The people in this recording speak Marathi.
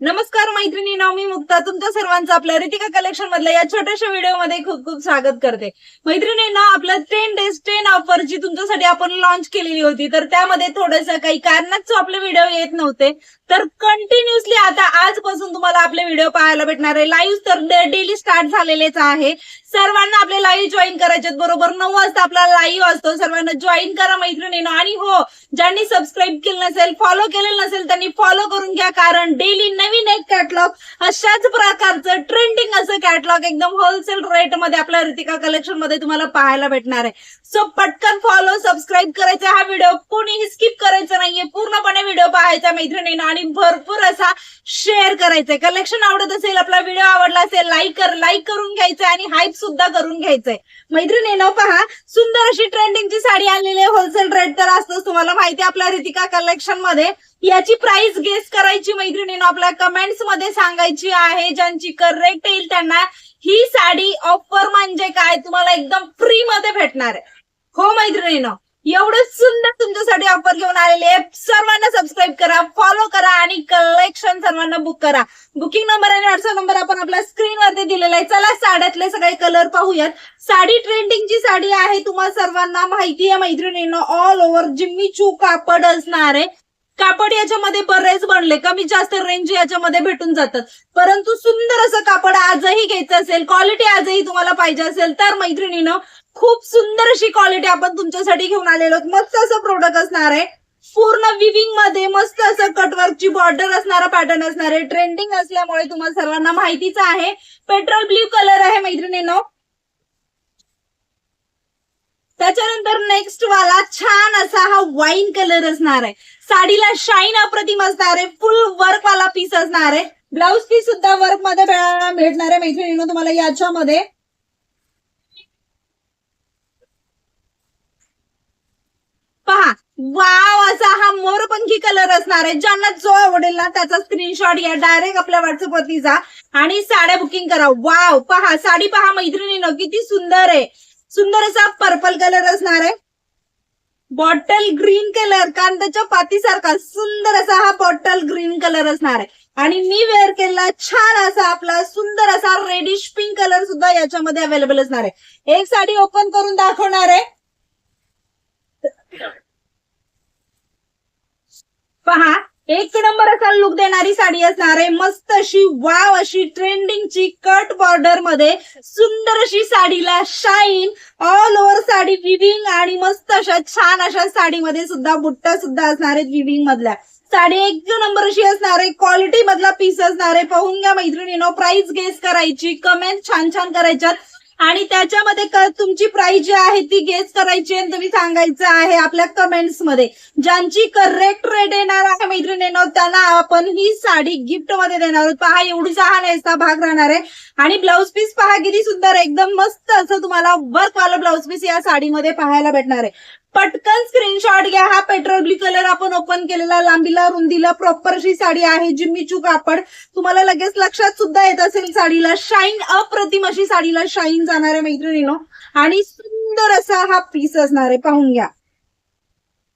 नमस्कार मैत्रिणींनो, मी मुक्ता तुमच्या सर्वांचं आपल्या रितिका कलेक्शन मधल्या या छोट्याशा व्हिडिओमध्ये खूप खूप स्वागत करते. मैत्रिणींनो, आपलं 10 days 10 ऑफर जी तुमच्यासाठी आपण लॉन्च केलेली होती, तर त्यामध्ये थोडंसं काही कारणास्तव आपले व्हिडिओ येत नव्हते. तर कंटिन्युअसली आता आजपासून तुम्हाला आपले व्हिडिओ पाहायला भेटणार आहे. लाईव्ह तर डेली स्टार्ट झालेलेच आहे. सर्वांना आपले लाईव्ह जॉईन करायचे. बरोबर 9 वाजता आपला लाईव्ह असतो. सर्वांना जॉईन करा मैत्रिणींनो. आणि हो, ज्यांनी सबस्क्राईब केलं नसेल, फॉलो केलेलं नसेल, त्यांनी फॉलो करून घ्या, कारण डेली नवीन एक कॅटलॉग अशाच प्रकारचं ट्रेंडिंग असं कॅटलॉग एकदम होलसेल रेट मध्ये आपल्या रितिका कलेक्शन मध्ये तुम्हाला पाहायला भेटणार आहे. सो पटकन फॉलो सबस्क्राईब करायचा. हा व्हिडिओ कोणीही स्किप करायचा नाहीये, पूर्णपणे व्हिडिओ पाहायचा मैत्रिणींनो, आणि भरपूर असा शेअर करायचंय. कलेक्शन आवडत असेल, आपला व्हिडिओ आवडला असेल, लाईक करून घ्यायचंय आणि हाईप सुद्धा करून घ्यायचंय. मैत्रिणींनो, पहा, सुंदर अशी ट्रेंडिंगची साडी आणलेली आहे. होलसेल रेट तर असतोच, तुम्हाला माहिती आपल्या रितिका कलेक्शन मध्ये. याची प्राइस गेस करायची मैत्रिणींनो, आपल्या कमेंट्स मध्ये सांगायची आहे. ज्यांची करेक्ट येईल त्यांना ही साडी ऑफर म्हणजे काय तुम्हाला एकदम फ्री मध्ये भेटणार आहे. हो मैत्रिणींनो, एवढं सुंदर तुमच्यासाठी ऑफर घेऊन आलेली आहे. सर्वांना सबस्क्राईब करा, फॉलो करा आणि कलेक्शन सर्वांना बुक करा. बुकिंग नंबर आणि व्हॉट्सअप नंबर आपण आपल्या स्क्रीनवरती दिलेला आहे. चला साड्यातले सगळे कलर पाहूयात. साडी ट्रेंडिंगची साडी आहे, तुम्हाला सर्वांना माहिती आहे मैत्रिणींनो. ऑल ओव्हर जिम्मीचू कापड असणार आहे. कापड याच्यामध्ये बरेच बनले, कमी जास्त रेंज याच्यामध्ये भेटून जातात, परंतु सुंदर असं कापड आजही घ्यायचं असेल, क्वालिटी आजही तुम्हाला पाहिजे असेल तर मैत्रिणींनो, खूप सुंदर अशी क्वालिटी आपण तुमच्यासाठी घेऊन आलेलो. मस्त असं प्रोडक्ट असणार आहे. पूर्ण विविंग मध्ये मस्त असं कटवर्कची बॉर्डर असणारा पॅटर्न असणार आहे. ट्रेंडिंग असल्यामुळे तुम्हाला सर्वांना माहितीच आहे. पेट्रोल ब्ल्यू कलर आहे मैत्रिणींनो. त्याच्यानंतर नेक्स्ट वाला छान असा हा वाईन कलर असणार आहे. साडीला शाईन अप्रतिम असणार आहे. फुल वर्क वाला पीस असणार आहे. ब्लाउज पीस सुद्धा वर्क मध्ये भेटणार आहे मैत्रिणींनो तुम्हाला याच्यामध्ये. पहा, वाव, असा हा मोरपंखी कलर असणार आहे. ज्यांना जो आवडेल ना त्याचा स्क्रीनशॉट घ्या, डायरेक्ट आपल्या व्हॉट्सअप वरती जा आणि साड्या बुकिंग करा. वाव, पहा साडी, पहा मैत्रिणींनो किती सुंदर आहे. सुंदर असा पर्पल कलर असणार आहे. बॉटल ग्रीन कलर, कांद्याच्या पातीसारखा सुंदर असा हा बॉटल ग्रीन कलर असणार आहे. आणि मी वेअर केलेला छान असा आपला सुंदर असा रेडिश पिंक कलर सुद्धा याच्यामध्ये अवेलेबल असणार आहे. एक साडी ओपन करून दाखवणार आहे. पहा, एक नंबर असा लुक देणारी साडी असणार आहे. मस्त अशी वाव अशी ट्रेंडिंगची कट बॉर्डर मध्ये सुंदर अशी साडीला shine, all over sari weaving आणि मस्त अशा छान अशा साडीमध्ये सुद्धा बुट्टा सुद्धा असणार आहेत विविंग मधल्या. साडी एक नंबर अशी असणार आहे. क्वालिटी मधला पीस असणार आहे. पाहून घ्या मैत्रिणींनो. प्राइस गेस करायची, कमेंट छान छान करायच्यात आणि त्याच्यामध्ये तुमची प्राइस जी आहे ती गेस करायची आणि तुम्ही सांगायचं आहे आपल्या कमेंट्स मध्ये. ज्यांची करेक्ट रेट येणार आहे मैत्रिणींनो त्यांना आपण ही साडी गिफ्ट मध्ये देणार आहोत. पहा, एवढीचा हा नेसता भाग राहणार आहे. आणि ब्लाउज पीस पहा किती सुंदर, एकदम मस्त असं तुम्हाला वर्क वाला ब्लाउज पीस या साडीमध्ये पाहायला भेटणार आहे. पटकन स्क्रीनशॉट घ्या. हा पेट्रोल ब्ल्यू कलर आपण ओपन केलेला, लांबीला रुंदीला प्रॉपर अशी साडी आहे. जिम्मीचू कापड तुम्हाला लगेच लक्षात सुद्धा येत असेल. साडीला शाईन, अप्रतिम अशी साडीला शाईन जाणार आहे मैत्रिणींनो. आणि सुंदर असा हा पीस असणार आहे, पाहून घ्या.